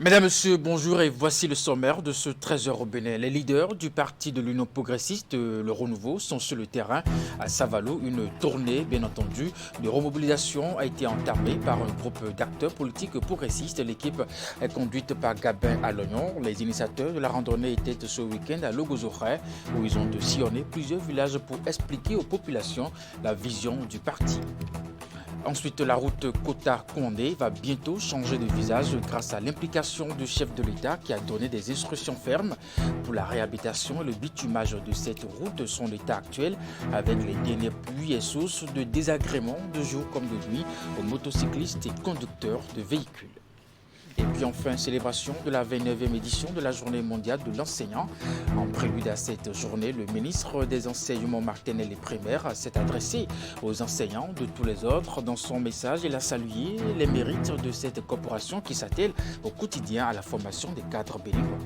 Mesdames, Messieurs, bonjour et voici le sommaire de ce 13h au Bénin. Les leaders du parti de l'Union progressiste, le Renouveau, sont sur le terrain à Savalou. Une tournée, bien entendu, de remobilisation a été entamée par un groupe d'acteurs politiques progressistes. L'équipe est conduite par Gabin Aloyon. Les initiateurs de la randonnée étaient ce week-end à Logozoré, où ils ont sillonné plusieurs villages pour expliquer aux populations la vision du parti. Ensuite, la route Kota-Kondé va bientôt changer de visage grâce à l'implication du chef de l'État qui a donné des instructions fermes pour la réhabilitation et le bitumage de cette route. Son état actuel avec les dernières pluies est source de désagréments de jour comme de nuit aux motocyclistes et conducteurs de véhicules. Et puis enfin, célébration de la 29e édition de la Journée mondiale de l'enseignant. En prélude à cette journée, le ministre des Enseignements maternels et primaires s'est adressé aux enseignants de tous les ordres. Dans son message, il a salué les mérites de cette corporation qui s'attelle au quotidien à la formation des cadres béninois.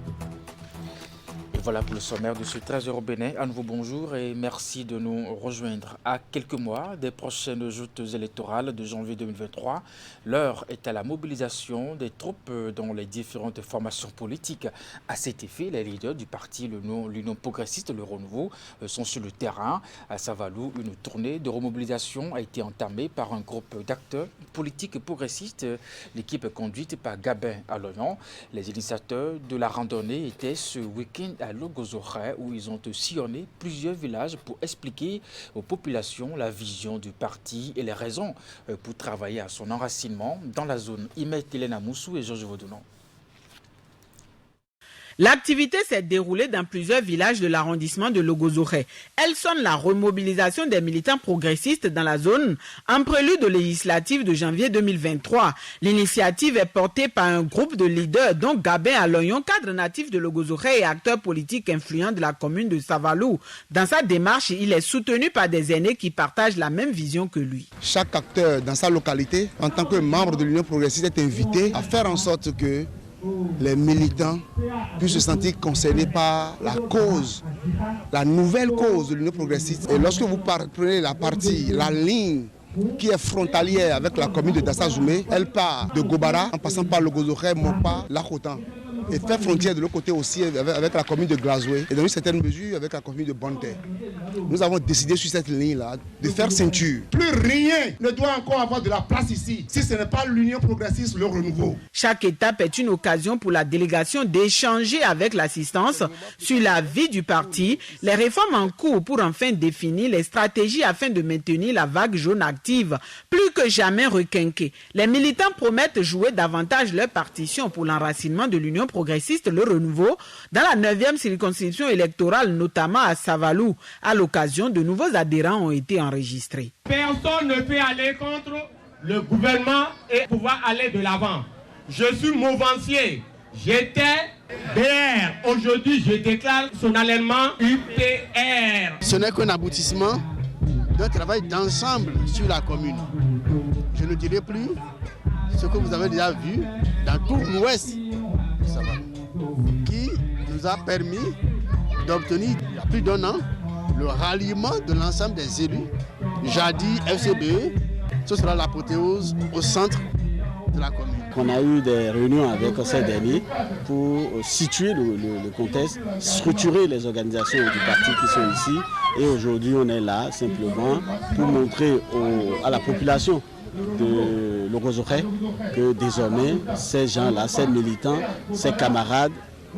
Et voilà pour le sommaire de ce 13h au Bénin. À nouveau bonjour et merci de nous rejoindre. À quelques mois des prochaines joutes électorales de janvier 2023, l'heure est à la mobilisation des troupes dans les différentes formations politiques. À cet effet, les leaders du parti l'Union progressiste, le Renouveau, sont sur le terrain. À Savalou, une tournée de remobilisation a été entamée par un groupe d'acteurs politiques progressistes. L'équipe conduite par Gabin Aloyon. Les initiateurs de la randonnée étaient ce week-end à Logozoré, où ils ont sillonné plusieurs villages pour expliquer aux populations la vision du parti et les raisons pour travailler à son enracinement dans la zone. Imet Elena Moussou et Georges Vaudounon. L'activité s'est déroulée dans plusieurs villages de l'arrondissement de Logozoré. Elle sonne la remobilisation des militants progressistes dans la zone en prélude aux législatives de janvier 2023. L'initiative est portée par un groupe de leaders dont Gabin Aloyon, cadre natif de Logozoré et acteur politique influent de la commune de Savalou. Dans sa démarche, il est soutenu par des aînés qui partagent la même vision que lui. Chaque acteur dans sa localité, en tant que membre de l'Union progressiste, est invité à faire en sorte que les militants puissent se sentir concernés par la cause, la nouvelle cause de l'Union progressiste. Et lorsque vous prenez la ligne qui est frontalière avec la commune de Dassazoumé, elle part de Gobara en passant par Logozoré, Mopa, Lakotan. Et fait frontière de l'autre côté aussi avec la commune de Glazoué et dans une certaine mesure avec la commune de Bonte. Nous avons décidé sur cette ligne-là de faire ceinture. Plus rien ne doit encore avoir de la place ici si ce n'est pas l'Union progressiste, le Renouveau. Chaque étape est une occasion pour la délégation d'échanger avec l'assistance sur la vie du parti, les réformes en cours pour enfin définir les stratégies afin de maintenir la vague jaune active. Plus que jamais requinquée, les militants promettent jouer davantage leur partition pour l'enracinement de l'Union progressiste, le Renouveau, dans la 9e circonscription électorale, notamment à Savalou. À l'occasion, de nouveaux adhérents ont été enregistrés. Personne ne peut aller contre le gouvernement et pouvoir aller de l'avant. Je suis mouvancier. J'étais BR. Aujourd'hui, je déclare solennellement UPR. Ce n'est qu'un aboutissement d'un travail d'ensemble sur la commune. Je ne dirai plus ce que vous avez déjà vu dans tout l'ouest, qui nous a permis d'obtenir, il y a plus d'un an, le ralliement de l'ensemble des élus. Jadis FCBE, ce sera l'apothéose au centre de la commune. On a eu des réunions avec ces derniers pour situer le contexte, structurer les organisations du parti qui sont ici. Et aujourd'hui, on est là simplement pour montrer à la population de Logozoré que désormais, ces gens-là, ces militants, ces camarades,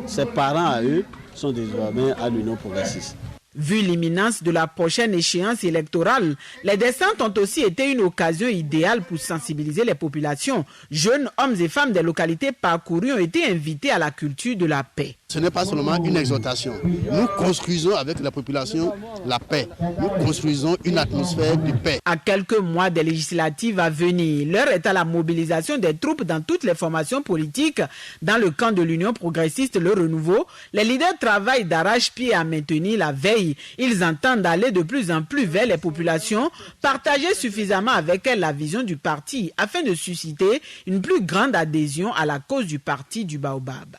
ces parents à eux, sont désormais à l'Union progressiste. Vu l'imminence de la prochaine échéance électorale, les descentes ont aussi été une occasion idéale pour sensibiliser les populations. Jeunes, hommes et femmes des localités parcourues ont été invités à la culture de la paix. Ce n'est pas seulement une exhortation. Nous construisons avec la population la paix. Nous construisons une atmosphère de paix. À quelques mois des législatives à venir, l'heure est à la mobilisation des troupes dans toutes les formations politiques. Dans le camp de l'Union progressiste, le Renouveau, les leaders travaillent d'arrache-pied à maintenir la veille. Ils entendent aller de plus en plus vers les populations, partager suffisamment avec elles la vision du parti afin de susciter une plus grande adhésion à la cause du parti du Baobab.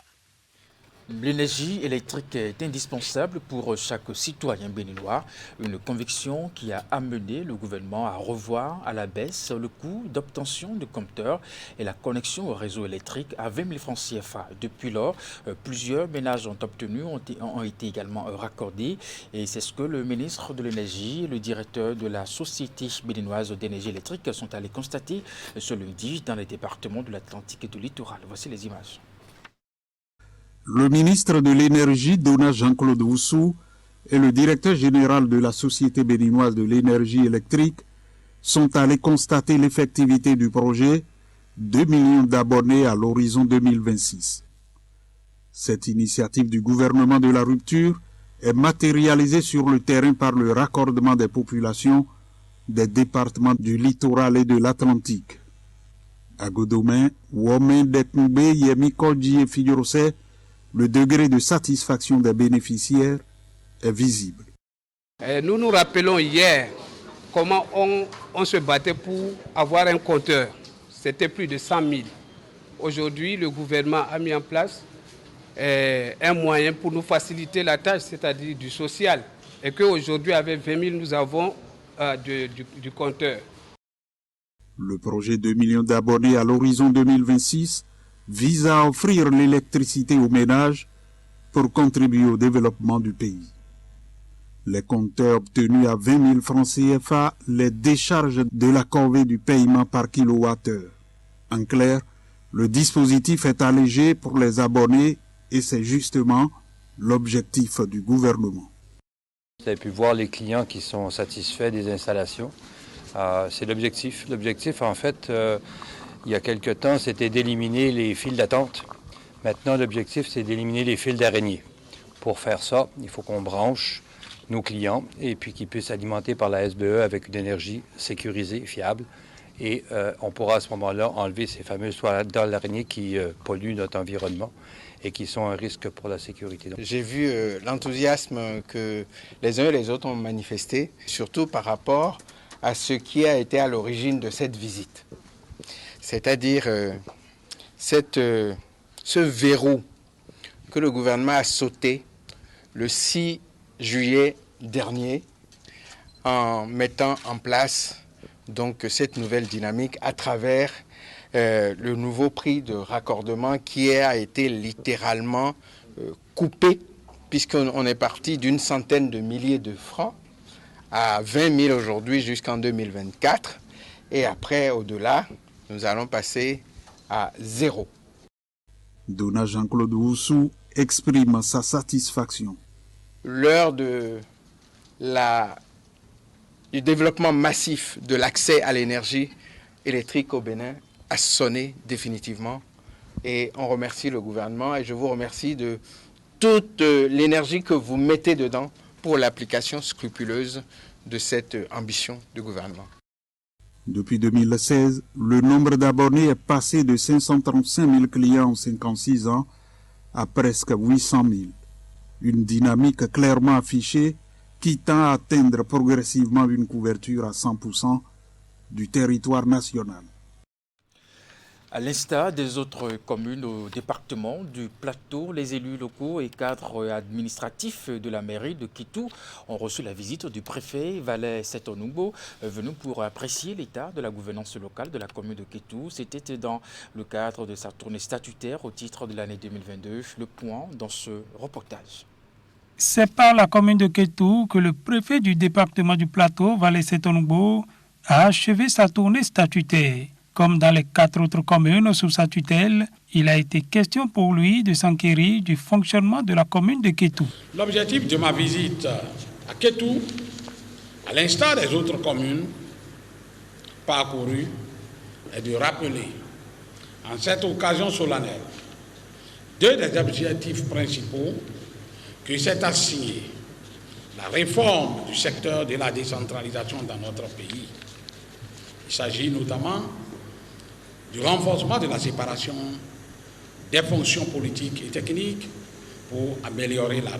L'énergie électrique est indispensable pour chaque citoyen béninois, une conviction qui a amené le gouvernement à revoir à la baisse le coût d'obtention de compteurs et la connexion au réseau électrique à 20 000 francs CFA. Depuis lors, plusieurs ménages ont été également raccordés et c'est ce que le ministre de l'Énergie et le directeur de la Société béninoise d'énergie électrique sont allés constater ce lundi dans les départements de l'Atlantique et du littoral. Voici les images. Le ministre de l'Énergie, Dona Jean-Claude Oussou, et le directeur général de la Société béninoise de l'énergie électrique sont allés constater l'effectivité du projet 2 millions d'abonnés à l'horizon 2026. Cette initiative du gouvernement de la rupture est matérialisée sur le terrain par le raccordement des populations des départements du littoral et de l'Atlantique. À Godomé, Womé, Detnoubé, Yemi, Kodji et Figurosé, le degré de satisfaction des bénéficiaires est visible. Nous nous rappelons hier comment on se battait pour avoir un compteur. C'était plus de 100 000. Aujourd'hui, le gouvernement a mis en place un moyen pour nous faciliter la tâche, c'est-à-dire du social. Et qu'aujourd'hui, avec 20 000, nous avons du compteur. Le projet 2 millions d'abonnés à l'horizon 2026 vise à offrir l'électricité aux ménages pour contribuer au développement du pays. Les compteurs obtenus à 20 000 francs CFA les déchargent de la corvée du paiement par kilowattheure. En clair, le dispositif est allégé pour les abonnés et c'est justement l'objectif du gouvernement. Vous avez pu voir les clients qui sont satisfaits des installations. C'est l'objectif. L'objectif, en fait, il y a quelque temps, c'était d'éliminer les files d'attente. Maintenant, l'objectif, c'est d'éliminer les fils d'araignée. Pour faire ça, il faut qu'on branche nos clients et puis qu'ils puissent alimenter par la SBE avec une énergie sécurisée, fiable. Et on pourra à ce moment-là enlever ces fameuses toiles d'araignée qui polluent notre environnement et qui sont un risque pour la sécurité. J'ai vu l'enthousiasme que les uns et les autres ont manifesté, surtout par rapport à ce qui a été à l'origine de cette visite. C'est-à-dire ce verrou que le gouvernement a sauté le 6 juillet dernier en mettant en place donc cette nouvelle dynamique à travers le nouveau prix de raccordement qui a été littéralement coupé puisqu'on est parti d'une centaine de milliers de francs à 20 000 aujourd'hui jusqu'en 2024 et après au-delà nous allons passer à 0. Dona Jean-Claude Oussou exprime sa satisfaction. L'heure du développement massif de l'accès à l'énergie électrique au Bénin a sonné définitivement et on remercie le gouvernement et je vous remercie de toute l'énergie que vous mettez dedans pour l'application scrupuleuse de cette ambition du gouvernement. Depuis 2016, le nombre d'abonnés est passé de 535 000 clients en 56 ans à presque 800 000. Une dynamique clairement affichée qui tend à atteindre progressivement une couverture à 100% du territoire national. À l'instar des autres communes au département du Plateau, les élus locaux et cadres administratifs de la mairie de Kétou ont reçu la visite du préfet Valais Setonoubo, venu pour apprécier l'état de la gouvernance locale de la commune de Kétou. C'était dans le cadre de sa tournée statutaire au titre de l'année 2022. Le point dans ce reportage. C'est par la commune de Kétou que le préfet du département du Plateau, Valais Setonoubo, a achevé sa tournée statutaire. Comme dans les 4 autres communes sous sa tutelle, il a été question pour lui de s'enquérir du fonctionnement de la commune de Kétou. L'objectif de ma visite à Kétou, à l'instar des autres communes parcourues, est de rappeler en cette occasion solennelle 2 des objectifs principaux que s'est assigné la réforme du secteur de la décentralisation dans notre pays. Il s'agit notamment du renforcement de la séparation des fonctions politiques et techniques pour améliorer la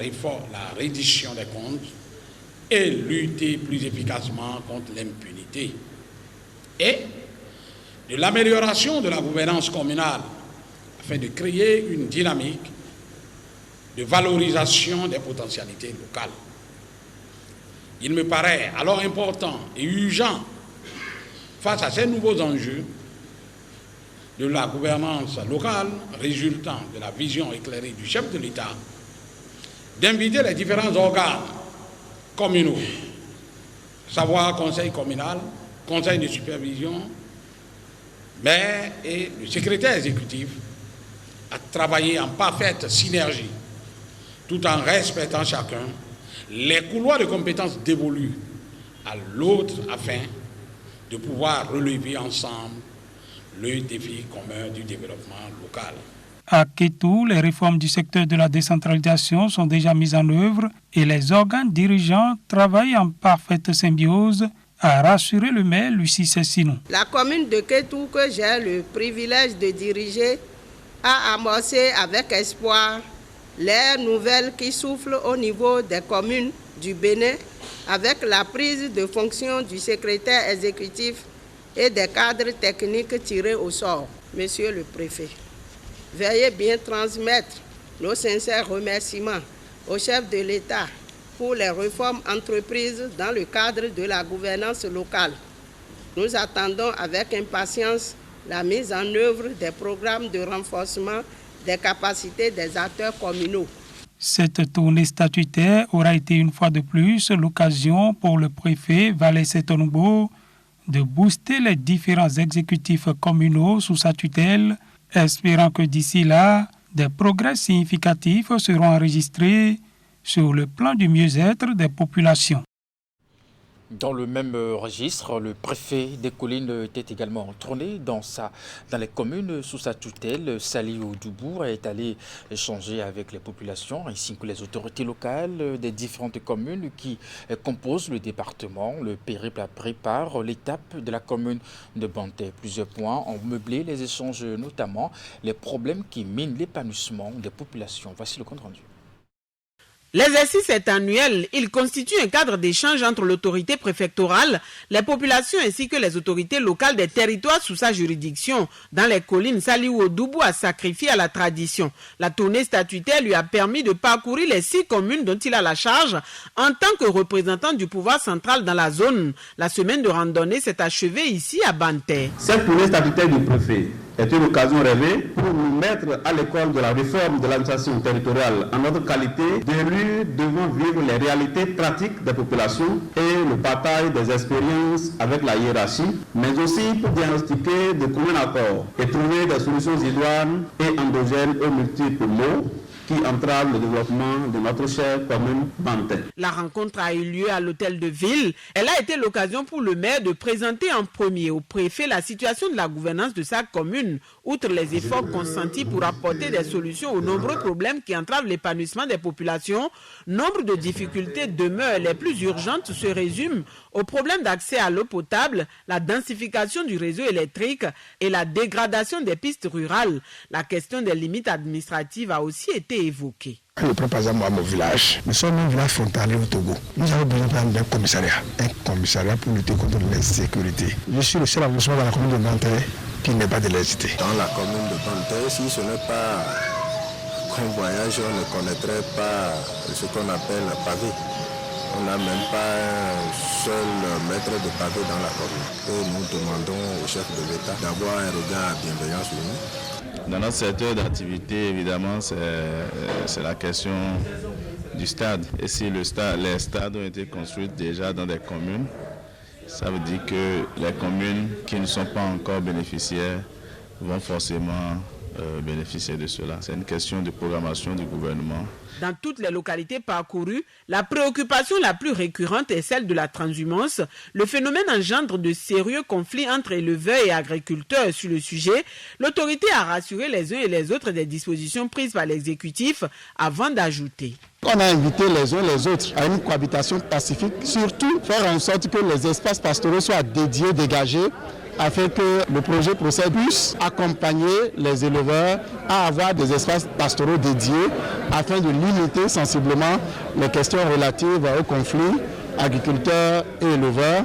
reddition des comptes et lutter plus efficacement contre l'impunité. Et de l'amélioration de la gouvernance communale afin de créer une dynamique de valorisation des potentialités locales. Il me paraît alors important et urgent, face à ces nouveaux enjeux de la gouvernance locale résultant de la vision éclairée du chef de l'État, d'inviter les différents organes communaux, savoir conseil communal, conseil de supervision, maire et le secrétaire exécutif, à travailler en parfaite synergie, tout en respectant chacun les couloirs de compétences dévolus à l'autre afin de pouvoir relever ensemble le défi commun du développement local. À Kétou, les réformes du secteur de la décentralisation sont déjà mises en œuvre et les organes dirigeants travaillent en parfaite symbiose, a rassuré le maire Lucie Sessinou. La commune de Kétou, que j'ai le privilège de diriger, a amorcé avec espoir l'ère nouvelle qui souffle au niveau des communes du Bénin avec la prise de fonction du secrétaire exécutif et des cadres techniques tirés au sort. Monsieur le préfet, veuillez bien transmettre nos sincères remerciements au chef de l'État pour les réformes entreprises dans le cadre de la gouvernance locale. Nous attendons avec impatience la mise en œuvre des programmes de renforcement des capacités des acteurs communaux. Cette tournée statutaire aura été une fois de plus l'occasion pour le préfet Valais Tonoubo de booster les différents exécutifs communaux sous sa tutelle, espérant que d'ici là, des progrès significatifs seront enregistrés sur le plan du mieux-être des populations. Dans le même registre, le préfet des collines était également tourné dans les communes sous sa tutelle. Saliou Doubou est allé échanger avec les populations ainsi que les autorités locales des différentes communes qui composent le département. Le périple a pris par l'étape de la commune de Banté. Plusieurs points ont meublé les échanges, notamment les problèmes qui minent l'épanouissement des populations. Voici le compte rendu. L'exercice est annuel. Il constitue un cadre d'échange entre l'autorité préfectorale, les populations ainsi que les autorités locales des territoires sous sa juridiction. Dans les collines, Saliou Doubou a sacrifié à la tradition. La tournée statutaire lui a permis de parcourir les 6 communes dont il a la charge en tant que représentant du pouvoir central dans la zone. La semaine de randonnée s'est achevée ici à Banté. Cette tournée statutaire du préfet est une occasion rêvée pour nous mettre à l'école de la réforme de l'administration territoriale en notre qualité d'élus devant vivre les réalités pratiques des populations et le partage des expériences avec la hiérarchie, mais aussi pour diagnostiquer de commun accord et trouver des solutions idoines et endogènes aux multiples maux qui entravent le développement de notre chère commune Banté. La rencontre a eu lieu à l'hôtel de ville. Elle a été l'occasion pour le maire de présenter en premier au préfet la situation de la gouvernance de sa commune, outre les efforts consentis pour apporter des solutions aux nombreux problèmes qui entravent l'épanouissement des populations. Nombre de difficultés demeurent. Les plus urgentes se résument au problème d'accès à l'eau potable, la densification du réseau électrique et la dégradation des pistes rurales. La question des limites administratives a aussi été évoquée. Je prends par exemple mon village. Nous sommes un village frontalier au Togo. Nous avons besoin d'un commissariat. Un commissariat pour lutter contre l'insécurité. Je suis le seul arrondissement dans la commune de Banté qui n'est pas d'électricité. Dans la commune de Banté, si ce n'est pas un voyage, on ne connaîtrait pas ce qu'on appelle pavé. On n'a même pas un seul mètre de pavé dans la commune. Et nous demandons au chef de l'État d'avoir un regard bienveillant sur nous. Dans notre secteur d'activité, évidemment, c'est la question du stade. Et si les stades ont été construits déjà dans des communes, ça veut dire que les communes qui ne sont pas encore bénéficiaires vont forcément bénéficier de cela. C'est une question de programmation du gouvernement. Dans toutes les localités parcourues, la préoccupation la plus récurrente est celle de la transhumance. Le phénomène engendre de sérieux conflits entre éleveurs et agriculteurs sur le sujet. L'autorité a rassuré les uns et les autres des dispositions prises par l'exécutif avant d'ajouter. On a invité les uns et les autres à une cohabitation pacifique, surtout faire en sorte que les espaces pastoraux soient dédiés, dégagés, afin que le projet procède puisse accompagner les éleveurs à avoir des espaces pastoraux dédiés afin de limiter sensiblement les questions relatives aux conflits agriculteurs et éleveurs,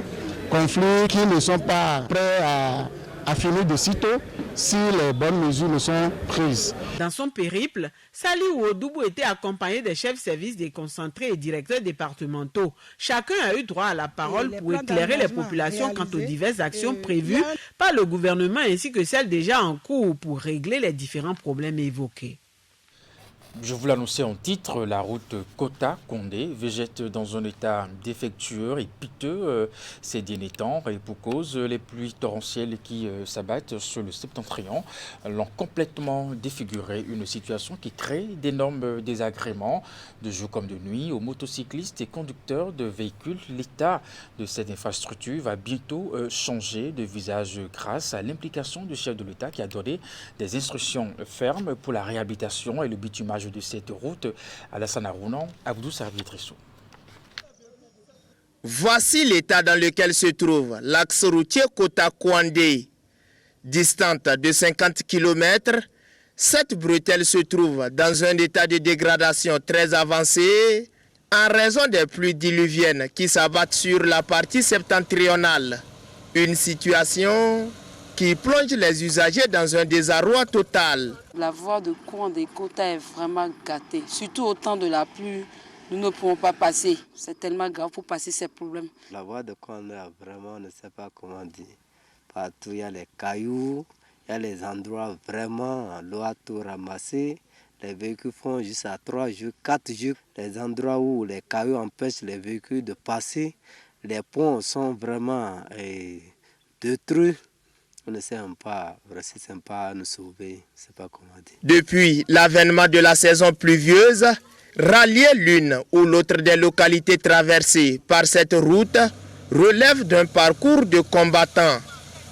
conflits qui ne sont pas prêts à à finir de sitôt si les bonnes mesures ne sont prises. Dans son périple, Saliou Odoubou était accompagné des chefs services déconcentrés et directeurs départementaux. Chacun a eu droit à la parole pour éclairer les populations quant aux diverses actions prévues par le gouvernement ainsi que celles déjà en cours pour régler les différents problèmes évoqués. Je vous l'annonçais en titre, la route Kota-Kondé végète dans un état défectueux et piteux ces derniers temps et pour cause, les pluies torrentielles qui s'abattent sur le septentrion l'ont complètement défiguré, une situation qui crée d'énormes désagréments de jour comme de nuit aux motocyclistes et conducteurs de véhicules. L'état de cette infrastructure va bientôt changer de visage grâce à l'implication du chef de l'État qui a donné des instructions fermes pour la réhabilitation et le bitumage de cette route. Alassane Arounan, Abdou Sarvitrissou. Voici l'état dans lequel se trouve l'axe routier Kota-Kondé. Distante de 50 km, cette bretelle se trouve dans un état de dégradation très avancé en raison des pluies diluviennes qui s'abattent sur la partie septentrionale. Une situation qui plonge les usagers dans un désarroi total. La voie de Kondé-Kota est vraiment gâtée. Surtout au temps de la pluie, nous ne pouvons pas passer. C'est tellement grave pour passer ces problèmes. La voie de Kondé, vraiment, on ne sait pas comment dire. Partout, il y a les cailloux, il y a les endroits vraiment, l'eau a tout ramassé. Les véhicules font juste à 3 jours, 4 jours. Les endroits où les cailloux empêchent les véhicules de passer, les ponts sont vraiment détruits. On ne sait pas, c'est sympa nous sauver, c'est pas comment dire. Depuis l'avènement de la saison pluvieuse, rallier l'une ou l'autre des localités traversées par cette route relève d'un parcours de combattants.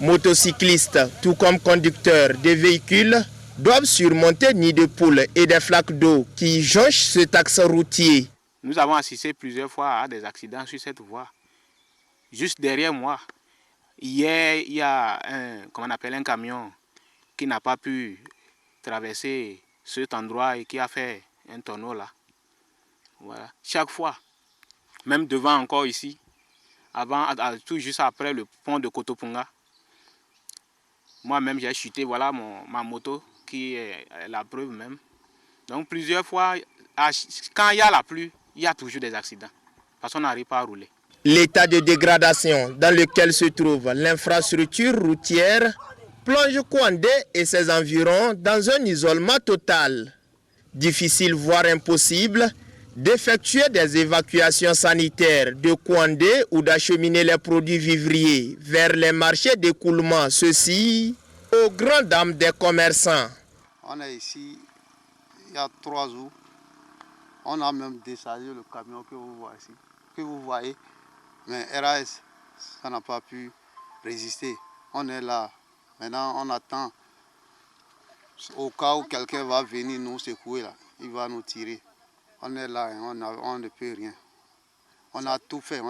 Motocyclistes, tout comme conducteurs des véhicules, doivent surmonter nids de poules et des flaques d'eau qui jonchent cet axe routier. Nous avons assisté plusieurs fois à des accidents sur cette voie. Juste derrière moi, hier, il y a un camion qui n'a pas pu traverser cet endroit et qui a fait un tonneau là. Voilà. Chaque fois, même devant encore ici, tout juste après le pont de Kotopunga, moi-même j'ai chuté, voilà ma moto qui est la preuve même. Donc plusieurs fois, quand il y a la pluie, il y a toujours des accidents parce qu'on n'arrive pas à rouler. L'état de dégradation dans lequel se trouve l'infrastructure routière plonge Kondé et ses environs dans un isolement total. Difficile voire impossible d'effectuer des évacuations sanitaires de Kondé ou d'acheminer les produits vivriers vers les marchés d'écoulement, ceci aux grandes dames des commerçants. On est ici il y a 3 jours. On a même déchargé le camion que vous voyez. Mais RAS, ça n'a pas pu résister. On est là. Maintenant, on attend. Au cas où quelqu'un va venir nous secouer, là, il va nous tirer. On est là, on ne peut rien. On a tout fait.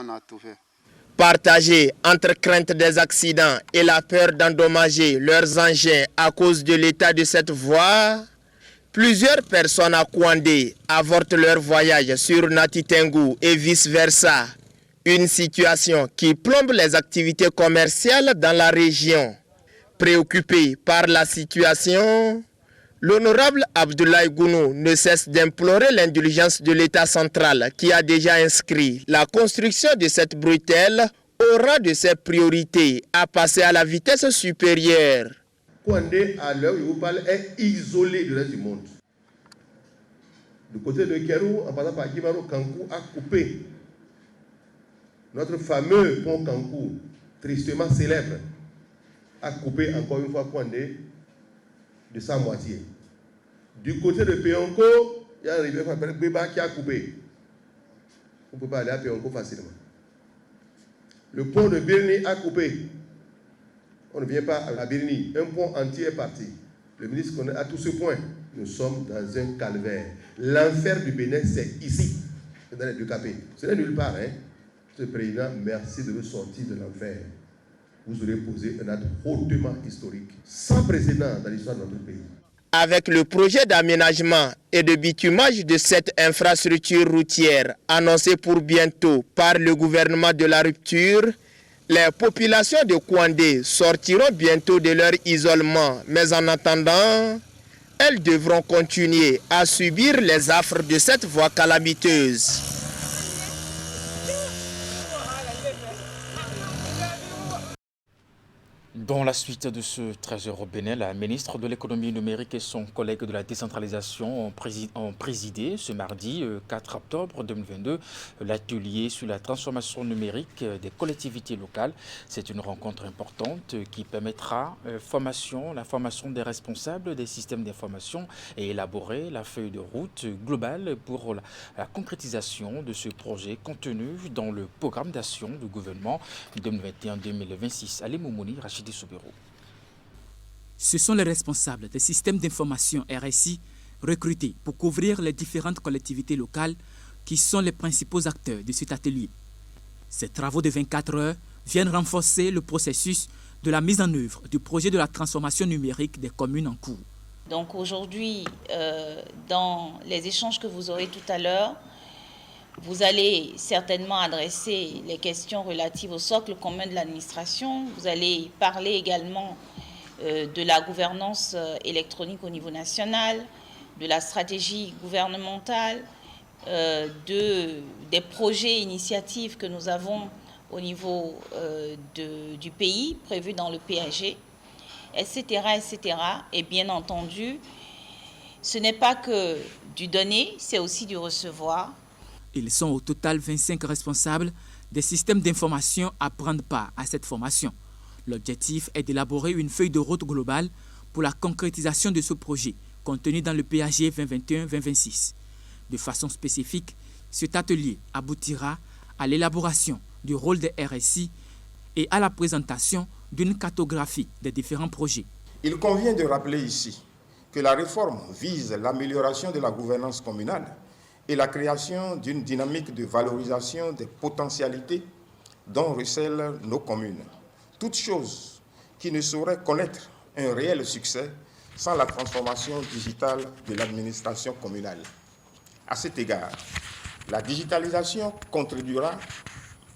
Partagés entre crainte des accidents et la peur d'endommager leurs engins à cause de l'état de cette voie, plusieurs personnes à Kondé avortent leur voyage sur Natitengu et vice-versa. Une situation qui plombe les activités commerciales dans la région. Préoccupé par la situation, l'honorable Abdoulaye Gounou ne cesse d'implorer l'indulgence de l'État central qui a déjà inscrit la construction de cette bretelle au rang de ses priorités à passer à la vitesse supérieure. Kondé, à l'heure où je vous parle, est isolé du reste du monde. Du côté de Kérou, en passant par Guimaro, Kankou a coupé. Notre fameux pont Kankou, tristement célèbre, a coupé encore une fois Kondé de sa moitié. Du côté de Péonko, il y a un rivière qui s'appelle Béba qui a coupé. On ne peut pas aller à Péonko facilement. Le pont de Birni a coupé. On ne vient pas à Birni. Un pont entier est parti. Le ministre connaît à tout ce point. Nous sommes dans un calvaire. L'enfer du Bénin, c'est ici. C'est dans les deux capés. Ce n'est nulle part, hein. Monsieur le Président, merci de me sortir de l'enfer. Vous aurez posé un acte hautement historique, sans précédent dans l'histoire de notre pays. Avec le projet d'aménagement et de bitumage de cette infrastructure routière annoncé pour bientôt par le gouvernement de la rupture, Les populations de Kouandé sortiront bientôt de leur isolement, mais en attendant, elles devront continuer à subir les affres de cette voie calamiteuse. Dans la suite de ce 13h au Bénin, la ministre de l'économie numérique et son collègue de la décentralisation ont présidé ce mardi 4 octobre 2022 l'atelier sur la transformation numérique des collectivités locales. C'est une rencontre importante qui permettra la formation des responsables des systèmes d'information et élaborer la feuille de route globale pour la concrétisation de ce projet contenu dans le programme d'action du gouvernement 2021-2026. Ali Moumouni, Rachidi Soubirou. Ce sont les responsables des systèmes d'information RSI recrutés pour couvrir les différentes collectivités locales qui sont les principaux acteurs de cet atelier. Ces travaux de 24 heures viennent renforcer le processus de la mise en œuvre du projet de la transformation numérique des communes en cours. Donc aujourd'hui, dans les échanges que vous aurez tout à l'heure, vous allez certainement adresser les questions relatives au socle commun de l'administration. Vous allez parler également de la gouvernance électronique au niveau national, de la stratégie gouvernementale, des projets et initiatives que nous avons au niveau du pays, prévus dans le PAG, etc., etc. Et bien entendu, ce n'est pas que du donner, c'est aussi du recevoir. Ils sont au total 25 responsables des systèmes d'information à prendre part à cette formation. L'objectif est d'élaborer une feuille de route globale pour la concrétisation de ce projet contenu dans le PAG 2021-2026. De façon spécifique, cet atelier aboutira à l'élaboration du rôle des RSI et à la présentation d'une cartographie des différents projets. Il convient de rappeler ici que la réforme vise l'amélioration de la gouvernance communale et la création d'une dynamique de valorisation des potentialités dont recèlent nos communes. Toute chose qui ne saurait connaître un réel succès sans la transformation digitale de l'administration communale. À cet égard, la digitalisation contribuera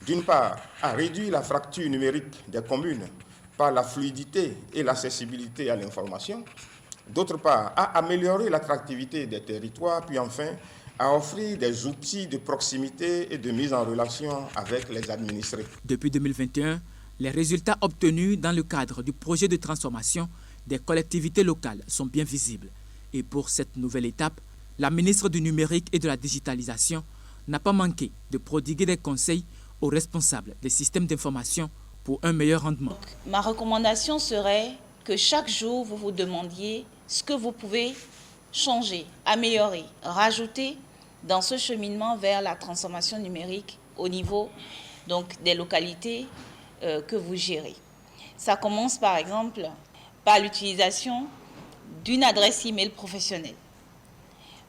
d'une part à réduire la fracture numérique des communes par la fluidité et l'accessibilité à l'information, d'autre part à améliorer l'attractivité des territoires, puis enfin à offrir des outils de proximité et de mise en relation avec les administrés. Depuis 2021, les résultats obtenus dans le cadre du projet de transformation des collectivités locales sont bien visibles. Et pour cette nouvelle étape, la ministre du numérique et de la digitalisation n'a pas manqué de prodiguer des conseils aux responsables des systèmes d'information pour un meilleur rendement. Donc, ma recommandation serait que chaque jour, vous vous demandiez ce que vous pouvez changer, améliorer, rajouter dans ce cheminement vers la transformation numérique au niveau donc, des localités que vous gérez. Ça commence par exemple par l'utilisation d'une adresse email professionnelle.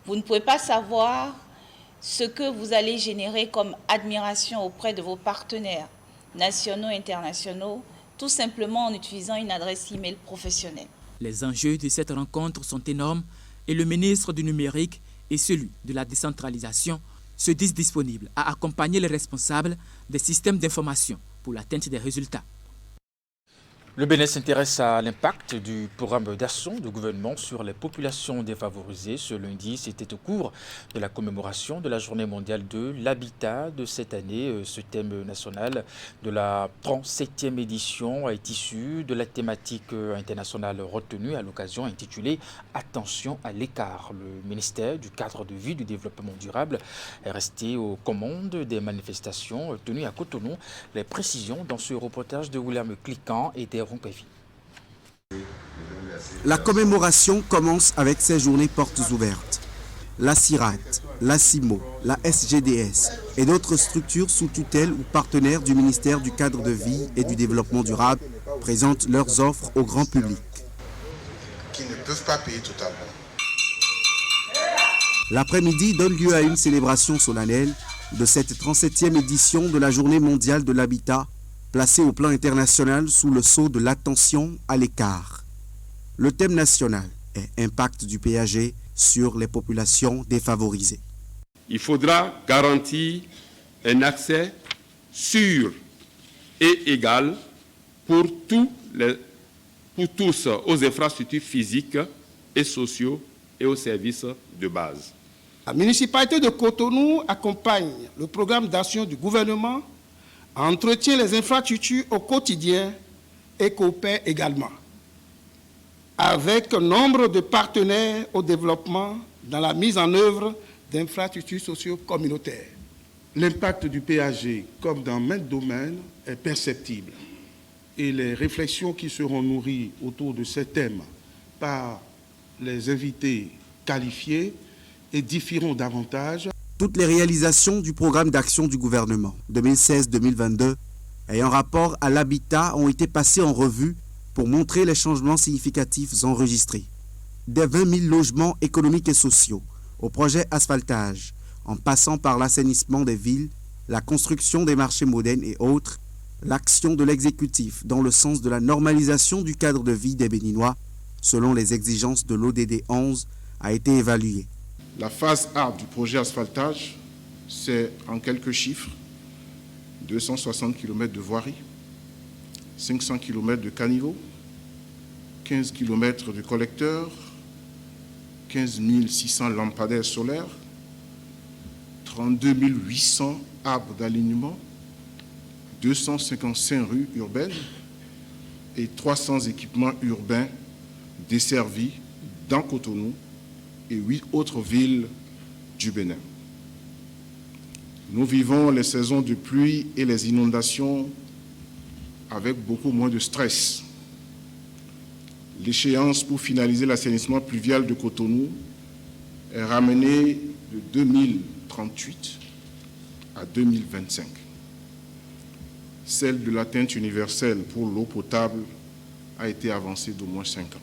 Vous ne pouvez pas savoir ce que vous allez générer comme admiration auprès de vos partenaires nationaux et internationaux, tout simplement en utilisant une adresse email professionnelle. Les enjeux de cette rencontre sont énormes et le ministre du numérique et celui de la décentralisation se disent disponibles à accompagner les responsables des systèmes d'information pour l'atteinte des résultats. Le Bénin s'intéresse à l'impact du programme d'action du gouvernement sur les populations défavorisées. Ce lundi, c'était au cours de la commémoration de la Journée mondiale de l'habitat de cette année. Ce thème national de la 37e édition est issu de la thématique internationale retenue à l'occasion intitulée « Attention à l'écart ». Le ministère du cadre de vie du développement durable est resté aux commandes des manifestations tenues à Cotonou. Les précisions dans ce reportage de William Cliquant et des La commémoration commence avec ces journées portes ouvertes. La CIRAT, la CIMO, la SGDS et d'autres structures sous tutelle ou partenaires du ministère du cadre de vie et du développement durable présentent leurs offres au grand public. Qui ne peuvent pas payer totalement. L'après-midi donne lieu à une célébration solennelle de cette 37e édition de la Journée mondiale de l'habitat, placée au plan international sous le sceau de l'attention à l'écart. Le thème national est Impact du PAG sur les populations défavorisées. Il faudra garantir un accès sûr et égale pour tous aux infrastructures physiques et sociaux et aux services de base. La municipalité de Cotonou accompagne le programme d'action du gouvernement, entretient les infrastructures au quotidien et coopère également avec nombre de partenaires au développement dans la mise en œuvre d'infrastructures socio-communautaires. L'impact du PAG, comme dans maints domaines, est perceptible. Et les réflexions qui seront nourries autour de ces thèmes par les invités qualifiés édifieront davantage. Toutes les réalisations du programme d'action du gouvernement 2016-2022 ayant rapport à l'habitat ont été passées en revue pour montrer les changements significatifs enregistrés. Des 20 000 logements économiques et sociaux au projet asphaltage, en passant par l'assainissement des villes, la construction des marchés modernes et autres, l'action de l'exécutif dans le sens de la normalisation du cadre de vie des Béninois, selon les exigences de l'ODD 11, a été évaluée. La phase A du projet asphaltage, c'est en quelques chiffres 260 km de voirie, 500 km de caniveaux, 15 km de collecteurs, 15 600 lampadaires solaires, 32 800 arbres d'alignement, 255 rues urbaines et 300 équipements urbains desservis dans Cotonou et 8 autres villes du Bénin. Nous vivons les saisons de pluie et les inondations avec beaucoup moins de stress. L'échéance pour finaliser l'assainissement pluvial de Cotonou est ramenée de 2038 à 2025. Celle de l'atteinte universelle pour l'eau potable a été avancée d'au moins 5 ans.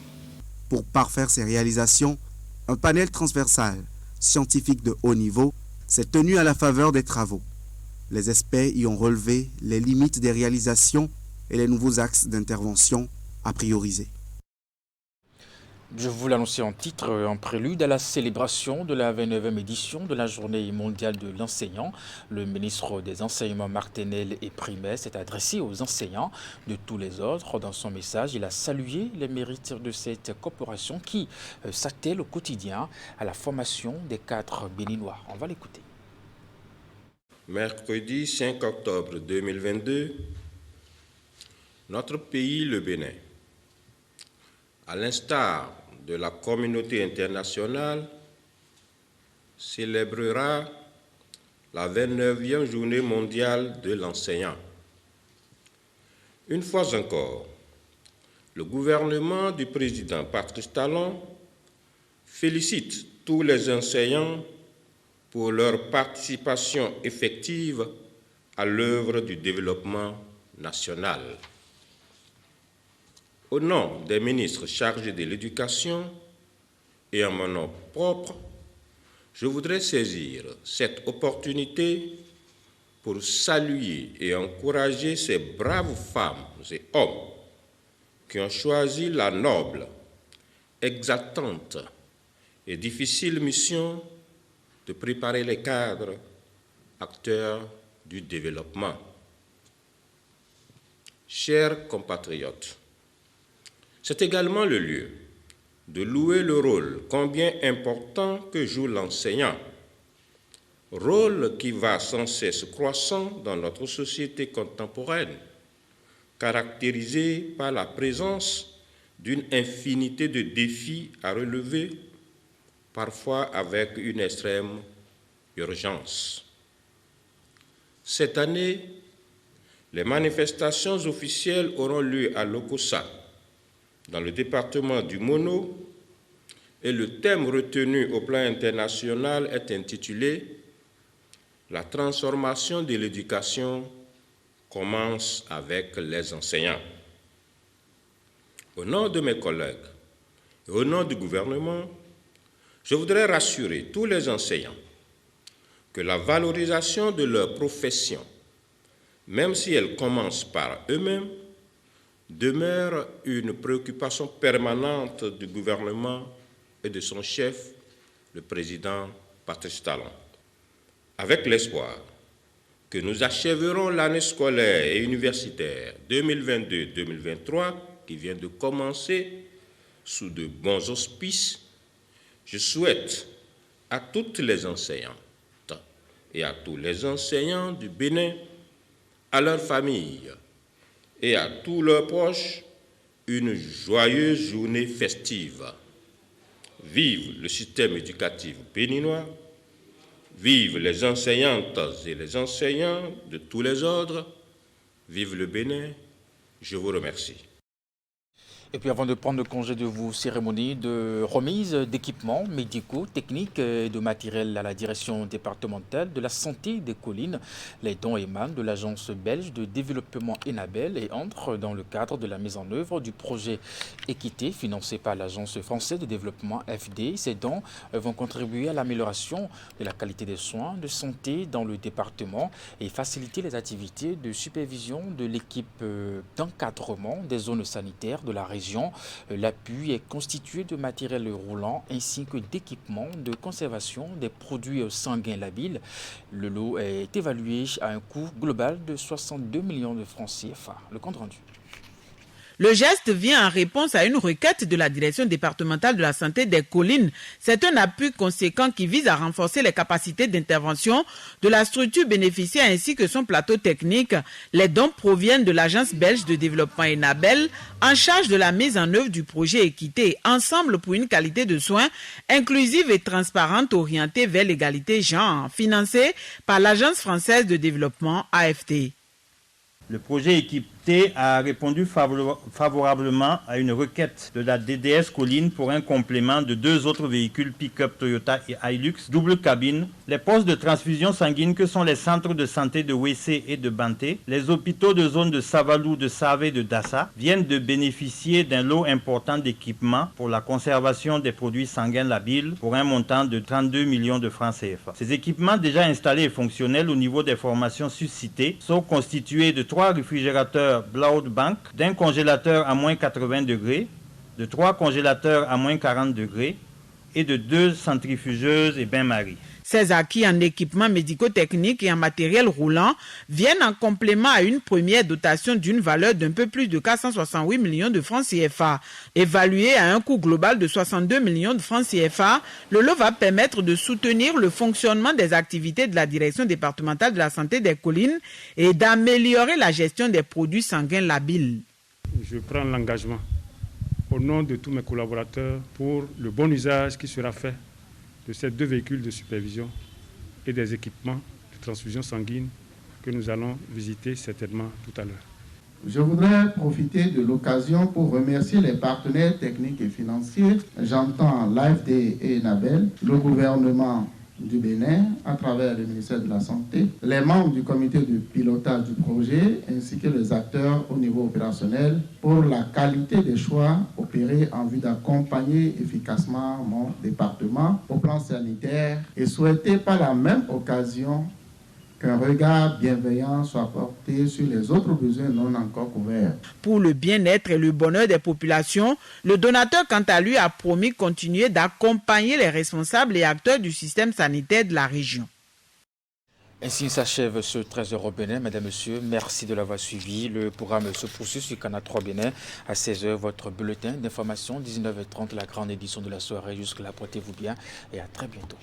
Pour parfaire ces réalisations, un panel transversal, scientifique de haut niveau, s'est tenu à la faveur des travaux. Les experts y ont relevé les limites des réalisations et les nouveaux axes d'intervention à prioriser. Je vous l'annonçais en titre, en prélude à la célébration de la 29e édition de la Journée mondiale de l'enseignant. Le ministre des Enseignements maternels et primaires s'est adressé aux enseignants de tous les ordres. Dans son message, il a salué les mérites de cette corporation qui s'attelle au quotidien à la formation des cadres béninois. On va l'écouter. Mercredi 5 octobre 2022, notre pays, le Bénin, à l'instar de la communauté internationale, célébrera la 29e journée mondiale de l'enseignant. Une fois encore, le gouvernement du président Patrice Talon félicite tous les enseignants pour leur participation effective à l'œuvre du développement national. Au nom des ministres chargés de l'éducation et en mon nom propre, je voudrais saisir cette opportunité pour saluer et encourager ces braves femmes et hommes qui ont choisi la noble, exaltante et difficile mission de préparer les cadres acteurs du développement. Chers compatriotes, c'est également le lieu de louer le rôle combien important que joue l'enseignant, rôle qui va sans cesse croissant dans notre société contemporaine, caractérisée par la présence d'une infinité de défis à relever, parfois avec une extrême urgence. Cette année, les manifestations officielles auront lieu à Lokossa, dans le département du Mono, et le thème retenu au plan international est intitulé « La transformation de l'éducation commence avec les enseignants ». Au nom de mes collègues et au nom du gouvernement, je voudrais rassurer tous les enseignants que la valorisation de leur profession, même si elle commence par eux-mêmes, demeure une préoccupation permanente du gouvernement et de son chef, le président Patrice Talon, avec l'espoir que nous achèverons l'année scolaire et universitaire 2022-2023 qui vient de commencer sous de bons auspices, je souhaite à toutes les enseignantes et à tous les enseignants du Bénin, à leurs familles et à tous leurs proches une joyeuse journée festive. Vive le système éducatif béninois, vive les enseignantes et les enseignants de tous les ordres, vive le Bénin, je vous remercie. Et puis avant de prendre congé de vous, cérémonie de remise d'équipements médicaux, techniques et de matériel à la direction départementale de la santé des collines. Les dons émanent de l'agence belge de développement Enabel et entrent dans le cadre de la mise en œuvre du projet Équité financé par l'agence française de développement FD. Ces dons vont contribuer à l'amélioration de la qualité des soins de santé dans le département et faciliter les activités de supervision de l'équipe d'encadrement des zones sanitaires de la région. L'appui est constitué de matériel roulant ainsi que d'équipements de conservation des produits sanguins labiles. Le lot est évalué à un coût global de 62 millions de francs CFA. Le compte rendu. Le geste vient en réponse à une requête de la direction départementale de la santé des collines. C'est un appui conséquent qui vise à renforcer les capacités d'intervention de la structure bénéficiaire ainsi que son plateau technique. Les dons proviennent de l'agence belge de développement Enabel en charge de la mise en œuvre du projet Équité, ensemble pour une qualité de soins inclusive et transparente orientée vers l'égalité genre, financé par l'agence française de développement AFD. Le projet Équité a répondu favorablement à une requête de la DDS Collines pour un complément de 2 autres véhicules pick-up Toyota et Hilux double cabine, les postes de transfusion sanguine que sont les centres de santé de Wessé et de Banté, les hôpitaux de zone de Savalou, de Save et de Dassa viennent de bénéficier d'un lot important d'équipements pour la conservation des produits sanguins labiles pour un montant de 32 millions de francs CFA. Ces équipements déjà installés et fonctionnels au niveau des formations suscitées sont constitués de 3 réfrigérateurs Blood Bank, d'un congélateur à moins 80 degrés, de 3 congélateurs à moins 40 degrés et de 2 centrifugeuses et bains-maries. Ces acquis en équipements médico-techniques et en matériel roulant viennent en complément à une première dotation d'une valeur d'un peu plus de 468 millions de francs CFA. Évalué à un coût global de 62 millions de francs CFA, le lot va permettre de soutenir le fonctionnement des activités de la direction départementale de la santé des collines et d'améliorer la gestion des produits sanguins labiles. Je prends l'engagement au nom de tous mes collaborateurs pour le bon usage qui sera fait de ces 2 véhicules de supervision et des équipements de transfusion sanguine que nous allons visiter certainement tout à l'heure. Je voudrais profiter de l'occasion pour remercier les partenaires techniques et financiers. J'entends l'AFD et Enabel, le gouvernement du Bénin à travers le ministère de la Santé, les membres du comité de pilotage du projet ainsi que les acteurs au niveau opérationnel pour la qualité des choix opérés en vue d'accompagner efficacement mon département au plan sanitaire et souhaiter par la même occasion qu'un regard bienveillant soit porté sur les autres besoins non encore couverts. Pour le bien-être et le bonheur des populations, le donateur, quant à lui, a promis continuer d'accompagner les responsables et acteurs du système sanitaire de la région. Ainsi s'achève ce 13h au Bénin. Mesdames, Messieurs, merci de l'avoir suivi. Le programme se poursuit sur Canal 3 Bénin. À 16h, votre bulletin d'information. 19h30, la grande édition de la soirée. Jusque-là, portez-vous bien et à très bientôt.